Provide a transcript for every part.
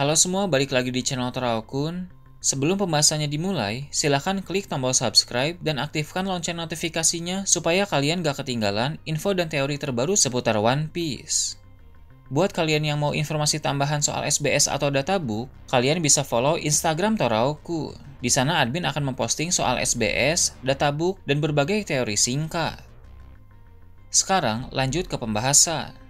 Halo semua, balik lagi di channel Toraokun. Sebelum pembahasannya dimulai, silahkan klik tombol subscribe dan aktifkan lonceng notifikasinya supaya kalian gak ketinggalan info dan teori terbaru seputar One Piece. Buat kalian yang mau informasi tambahan soal SBS atau databook, kalian bisa follow Instagram Toraokun. Di sana admin akan memposting soal SBS, databook, dan berbagai teori singkat. Sekarang lanjut ke pembahasan.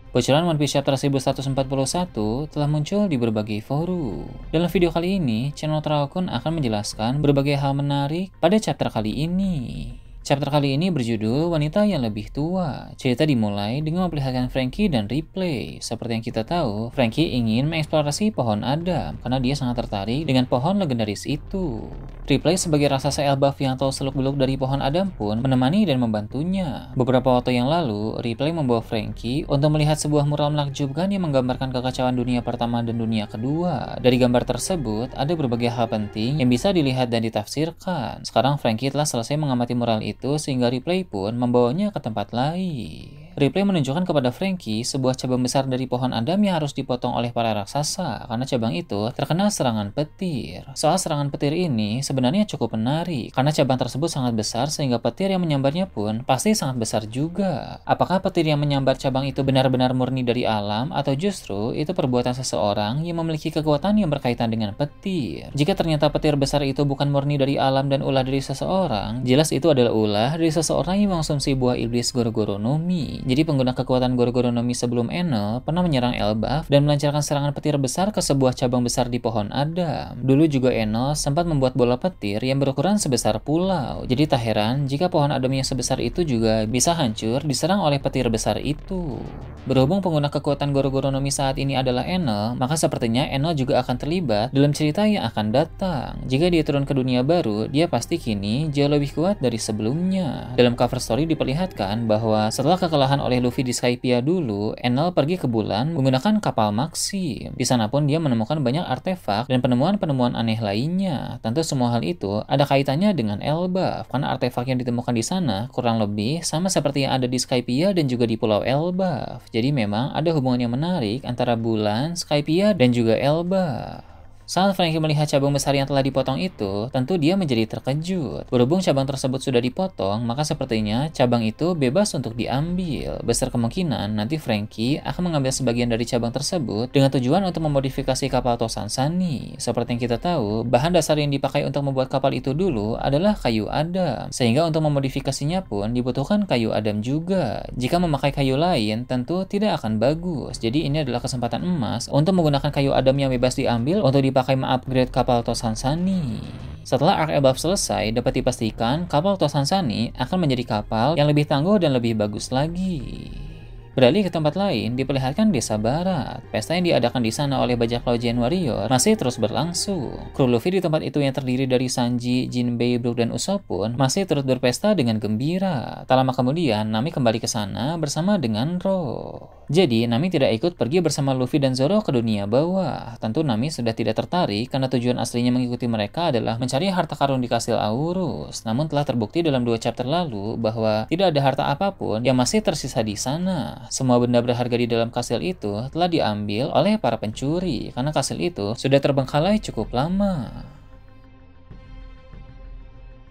Bocoran One Piece Chapter 1141 telah muncul di berbagai forum. Dalam video kali ini, channel Toraokun akan menjelaskan berbagai hal menarik pada chapter kali ini. Chapter kali ini berjudul Wanita yang Lebih Tua. Cerita dimulai dengan memperlihatkan Franky dan Ripley. Seperti yang kita tahu, Franky ingin mengeksplorasi pohon Adam karena dia sangat tertarik dengan pohon legendaris itu. Ripley sebagai raksasa Elbaf yang tahu seluk-beluk dari pohon Adam pun menemani dan membantunya. Beberapa waktu yang lalu, Ripley membawa Franky untuk melihat sebuah mural menakjubkan yang menggambarkan kekacauan dunia pertama dan dunia kedua. Dari gambar tersebut, ada berbagai hal penting yang bisa dilihat dan ditafsirkan. Sekarang Franky telah selesai mengamati mural itu sehingga Ripley pun membawanya ke tempat lain. Ripley menunjukkan kepada Franky sebuah cabang besar dari pohon Adam yang harus dipotong oleh para raksasa karena cabang itu terkena serangan petir. Soal serangan petir ini sebenarnya cukup menarik karena cabang tersebut sangat besar sehingga petir yang menyambarnya pun pasti sangat besar juga. Apakah petir yang menyambar cabang itu benar-benar murni dari alam atau justru itu perbuatan seseorang yang memiliki kekuatan yang berkaitan dengan petir? Jika ternyata petir besar itu bukan murni dari alam dan ulah dari seseorang, jelas itu adalah ulah dari seseorang yang mengonsumsi buah iblis Gorogoro no Mi. Jadi pengguna kekuatan Gorogoro no Mi sebelum Enel pernah menyerang Elbaf dan melancarkan serangan petir besar ke sebuah cabang besar di pohon Adam. Dulu juga Enel sempat membuat bola petir yang berukuran sebesar pulau. Jadi tak heran jika pohon Adam yang sebesar itu juga bisa hancur diserang oleh petir besar itu. Berhubung pengguna kekuatan Gorogoro no Mi saat ini adalah Enel, maka sepertinya Enel juga akan terlibat dalam cerita yang akan datang. Jika dia turun ke dunia baru, dia pasti kini jauh lebih kuat dari sebelumnya. Dalam cover story diperlihatkan bahwa setelah kekalahan oleh Luffy di Skypiea dulu, Enel pergi ke bulan menggunakan kapal Maxim. Di sana pun dia menemukan banyak artefak dan penemuan-penemuan aneh lainnya. Tentu semua hal itu ada kaitannya dengan Elbaf, karena artefak yang ditemukan di sana kurang lebih sama seperti yang ada di Skypiea dan juga di Pulau Elbaf. Jadi memang ada hubungan yang menarik antara bulan, Skypiea, dan juga Elbaf. Saat Franky melihat cabang besar yang telah dipotong itu, tentu dia menjadi terkejut. Berhubung cabang tersebut sudah dipotong, maka sepertinya cabang itu bebas untuk diambil. Besar kemungkinan nanti Franky akan mengambil sebagian dari cabang tersebut dengan tujuan untuk memodifikasi kapal Tosan Sunny. Seperti yang kita tahu, bahan dasar yang dipakai untuk membuat kapal itu dulu adalah kayu Adam. Sehingga untuk memodifikasinya pun dibutuhkan kayu Adam juga. Jika memakai kayu lain, tentu tidak akan bagus. Jadi ini adalah kesempatan emas untuk menggunakan kayu Adam yang bebas diambil untuk dipakai mengupgrade kapal Tosan Sunny. Setelah Arc Elbaf selesai, dapat dipastikan kapal Tosan Sunny akan menjadi kapal yang lebih tangguh dan lebih bagus lagi. Beralih ke tempat lain, diperlihatkan desa barat. Pesta yang diadakan di sana oleh bajak laut Giant Warrior masih terus berlangsung. Kru Luffy di tempat itu yang terdiri dari Sanji, Jinbei, Brook, dan Usopp pun masih terus berpesta dengan gembira. Tak lama kemudian, Nami kembali ke sana bersama dengan Ro. Jadi, Nami tidak ikut pergi bersama Luffy dan Zoro ke dunia bawah. Tentu Nami sudah tidak tertarik karena tujuan aslinya mengikuti mereka adalah mencari harta karun di kastil Aurus. Namun telah terbukti dalam 2 chapter lalu bahwa tidak ada harta apapun yang masih tersisa di sana. Semua benda berharga di dalam kastil itu telah diambil oleh para pencuri karena kastil itu sudah terbengkalai cukup lama.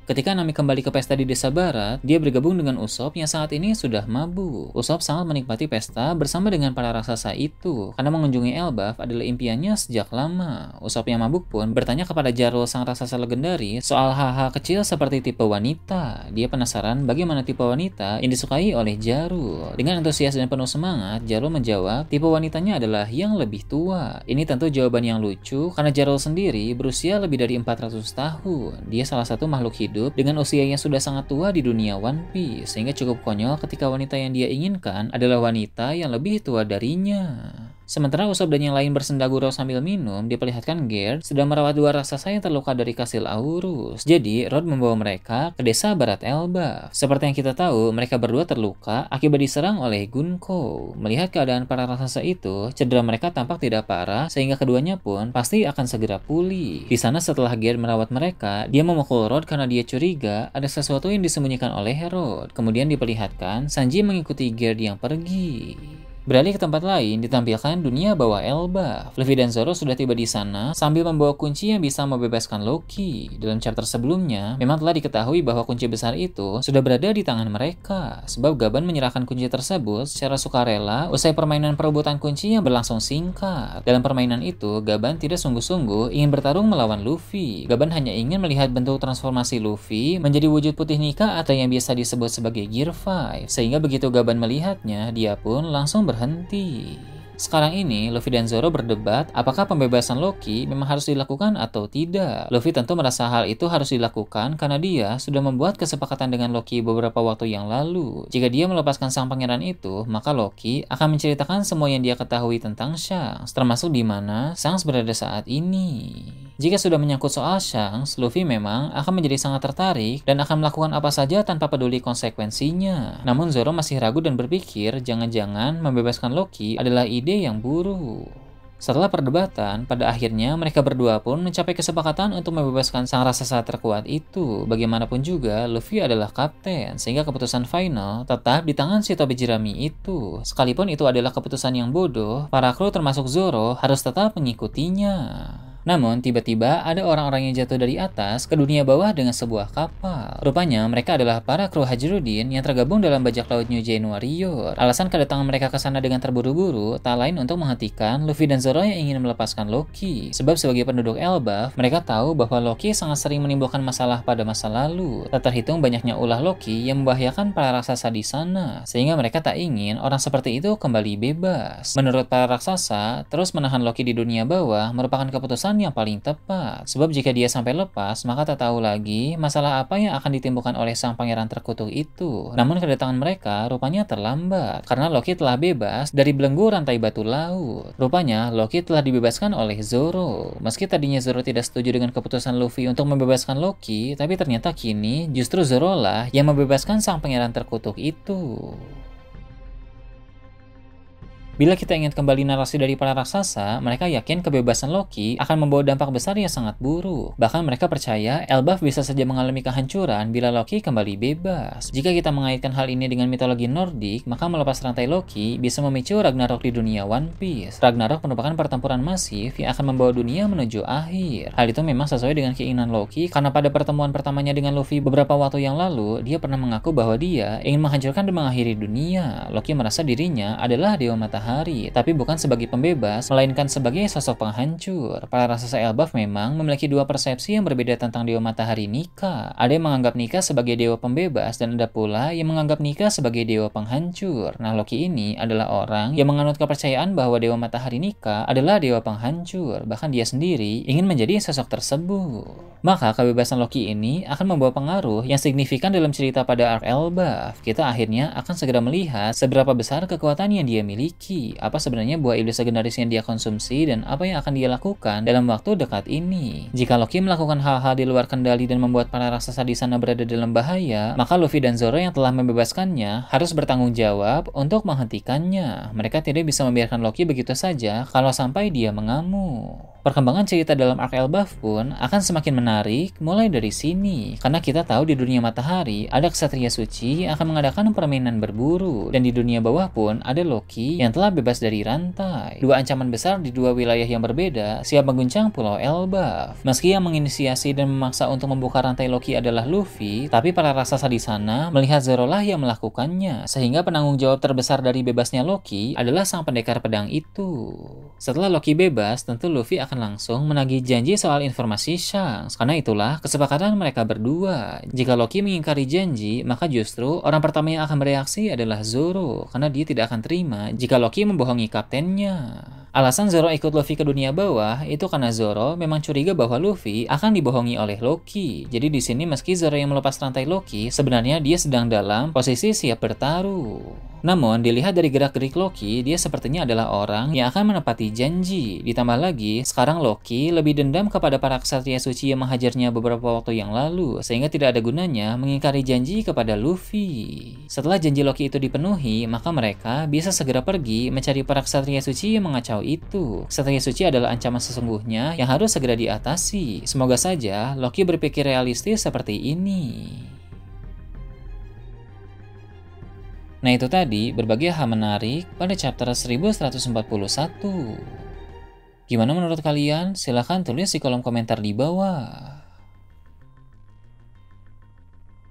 Ketika Nami kembali ke pesta di desa barat, dia bergabung dengan Usopp yang saat ini sudah mabuk. Usopp sangat menikmati pesta bersama dengan para raksasa itu, karena mengunjungi Elbaf adalah impiannya sejak lama. Usopp yang mabuk pun bertanya kepada Jarl sang raksasa legendaris soal hal-hal kecil seperti tipe wanita. Dia penasaran bagaimana tipe wanita yang disukai oleh Jarl. Dengan antusias dan penuh semangat, Jarl menjawab tipe wanitanya adalah yang lebih tua. Ini tentu jawaban yang lucu, karena Jarl sendiri berusia lebih dari 400 tahun. Dia salah satu makhluk hidup dengan usia yang sudah sangat tua di dunia One Piece, sehingga cukup konyol ketika wanita yang dia inginkan adalah wanita yang lebih tua darinya. Sementara Usopp dan yang lain bersenda gurau sambil minum, diperlihatkan Gear sedang merawat 2 raksasa yang terluka dari kastil Aurus. Jadi, Rod membawa mereka ke desa barat Elbaf. Seperti yang kita tahu, mereka berdua terluka akibat diserang oleh Gunko. Melihat keadaan para raksasa itu, cedera mereka tampak tidak parah, sehingga keduanya pun pasti akan segera pulih. Di sana setelah Gear merawat mereka, dia memukul Rod karena dia curiga ada sesuatu yang disembunyikan oleh Rod. Kemudian diperlihatkan Sanji mengikuti Gear yang pergi. Beralih ke tempat lain, ditampilkan dunia bawah Elbaf. Luffy dan Zoro sudah tiba di sana sambil membawa kunci yang bisa membebaskan Loki. Dalam chapter sebelumnya, memang telah diketahui bahwa kunci besar itu sudah berada di tangan mereka, sebab Gaban menyerahkan kunci tersebut secara sukarela usai permainan perebutan kunci yang berlangsung singkat. Dalam permainan itu, Gaban tidak sungguh-sungguh ingin bertarung melawan Luffy. Gaban hanya ingin melihat bentuk transformasi Luffy menjadi wujud putih Nika atau yang biasa disebut sebagai Gear 5, sehingga begitu Gaban melihatnya, dia pun langsung berhenti. Sekarang ini, Luffy dan Zoro berdebat apakah pembebasan Loki memang harus dilakukan atau tidak. Luffy tentu merasa hal itu harus dilakukan karena dia sudah membuat kesepakatan dengan Loki beberapa waktu yang lalu. Jika dia melepaskan sang pangeran itu, maka Loki akan menceritakan semua yang dia ketahui tentang Shanks, termasuk di mana Shanks berada saat ini. Jika sudah menyangkut soal Shanks, Luffy memang akan menjadi sangat tertarik dan akan melakukan apa saja tanpa peduli konsekuensinya. Namun Zoro masih ragu dan berpikir jangan-jangan membebaskan Loki adalah ide yang buruk. Setelah perdebatan, pada akhirnya mereka berdua pun mencapai kesepakatan untuk membebaskan sang raksasa terkuat itu. Bagaimanapun juga, Luffy adalah kapten, sehingga keputusan final tetap di tangan si topi jerami itu. Sekalipun itu adalah keputusan yang bodoh, para kru termasuk Zoro harus tetap mengikutinya. Namun, tiba-tiba ada orang-orang yang jatuh dari atas ke dunia bawah dengan sebuah kapal. Rupanya, mereka adalah para kru Hajirudin yang tergabung dalam bajak laut New Giant Warrior. Alasan kedatangan mereka ke sana dengan terburu-buru tak lain untuk menghentikan Luffy dan Zoro yang ingin melepaskan Loki. Sebab sebagai penduduk Elbaf, mereka tahu bahwa Loki sangat sering menimbulkan masalah pada masa lalu. Tak terhitung banyaknya ulah Loki yang membahayakan para raksasa di sana, sehingga mereka tak ingin orang seperti itu kembali bebas. Menurut para raksasa, terus menahan Loki di dunia bawah merupakan keputusan yang paling tepat, sebab jika dia sampai lepas, maka tak tahu lagi masalah apa yang akan ditimbulkan oleh sang pangeran terkutuk itu. Namun kedatangan mereka rupanya terlambat, karena Loki telah bebas dari belenggu rantai batu laut. Rupanya Loki telah dibebaskan oleh Zoro. Meski tadinya Zoro tidak setuju dengan keputusan Luffy untuk membebaskan Loki, tapi ternyata kini justru Zoro lah yang membebaskan sang pangeran terkutuk itu. Bila kita ingat kembali narasi dari para raksasa, mereka yakin kebebasan Loki akan membawa dampak besar yang sangat buruk. Bahkan mereka percaya Elbaf bisa saja mengalami kehancuran bila Loki kembali bebas. Jika kita mengaitkan hal ini dengan mitologi Nordik, maka melepas rantai Loki bisa memicu Ragnarok di dunia One Piece. Ragnarok merupakan pertempuran masif yang akan membawa dunia menuju akhir. Hal itu memang sesuai dengan keinginan Loki, karena pada pertemuan pertamanya dengan Luffy beberapa waktu yang lalu, dia pernah mengaku bahwa dia ingin menghancurkan dan mengakhiri dunia. Loki merasa dirinya adalah dewa matahari, tapi bukan sebagai pembebas, melainkan sebagai sosok penghancur. Para raksasa Elbaf memang memiliki dua persepsi yang berbeda tentang dewa matahari Nika. Ada yang menganggap Nika sebagai dewa pembebas, dan ada pula yang menganggap Nika sebagai dewa penghancur. Nah, Loki ini adalah orang yang menganut kepercayaan bahwa dewa matahari Nika adalah dewa penghancur. Bahkan dia sendiri ingin menjadi sosok tersebut. Maka kebebasan Loki ini akan membawa pengaruh yang signifikan dalam cerita pada arc Elbaf. Kita akhirnya akan segera melihat seberapa besar kekuatan yang dia miliki, apa sebenarnya buah iblis legendaris yang dia konsumsi, dan apa yang akan dia lakukan dalam waktu dekat ini. Jika Loki melakukan hal-hal di luar kendali dan membuat para raksasa di sana berada dalam bahaya, maka Luffy dan Zoro yang telah membebaskannya harus bertanggung jawab untuk menghentikannya. Mereka tidak bisa membiarkan Loki begitu saja kalau sampai dia mengamuk. Perkembangan cerita dalam arc Elbaf pun akan semakin menarik mulai dari sini, karena kita tahu di dunia matahari ada ksatria suci yang akan mengadakan permainan berburu, dan di dunia bawah pun ada Loki yang telah bebas dari rantai. Dua ancaman besar di dua wilayah yang berbeda siap mengguncang pulau Elbaf. Meski yang menginisiasi dan memaksa untuk membuka rantai Loki adalah Luffy, tapi para raksasa di sana melihat Zoro lah yang melakukannya, sehingga penanggung jawab terbesar dari bebasnya Loki adalah sang pendekar pedang itu. Setelah Loki bebas, tentu Luffy akan langsung menagih janji soal informasi Shanks. Karena itulah kesepakatan mereka berdua. Jika Loki mengingkari janji, maka justru orang pertama yang akan bereaksi adalah Zoro, karena dia tidak akan terima jika Loki membohongi kaptennya. Alasan Zoro ikut Luffy ke dunia bawah itu karena Zoro memang curiga bahwa Luffy akan dibohongi oleh Loki. Jadi di sini meski Zoro yang melepas rantai Loki, sebenarnya dia sedang dalam posisi siap bertaruh. Namun, dilihat dari gerak-gerik Loki, dia sepertinya adalah orang yang akan menepati janji. Ditambah lagi, sekarang Loki lebih dendam kepada para ksatria suci yang menghajarnya beberapa waktu yang lalu, sehingga tidak ada gunanya mengingkari janji kepada Luffy. Setelah janji Loki itu dipenuhi, maka mereka bisa segera pergi mencari para ksatria suci yang mengacau itu. Ksatria suci adalah ancaman sesungguhnya yang harus segera diatasi. Semoga saja Loki berpikir realistis seperti ini. Nah itu tadi berbagai hal menarik pada chapter 1141. Gimana menurut kalian? Silahkan tulis di kolom komentar di bawah.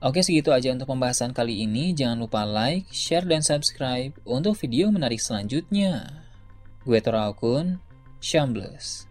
Oke, segitu aja untuk pembahasan kali ini. Jangan lupa like, share, dan subscribe untuk video menarik selanjutnya. Gue Tora Okun, Shambles.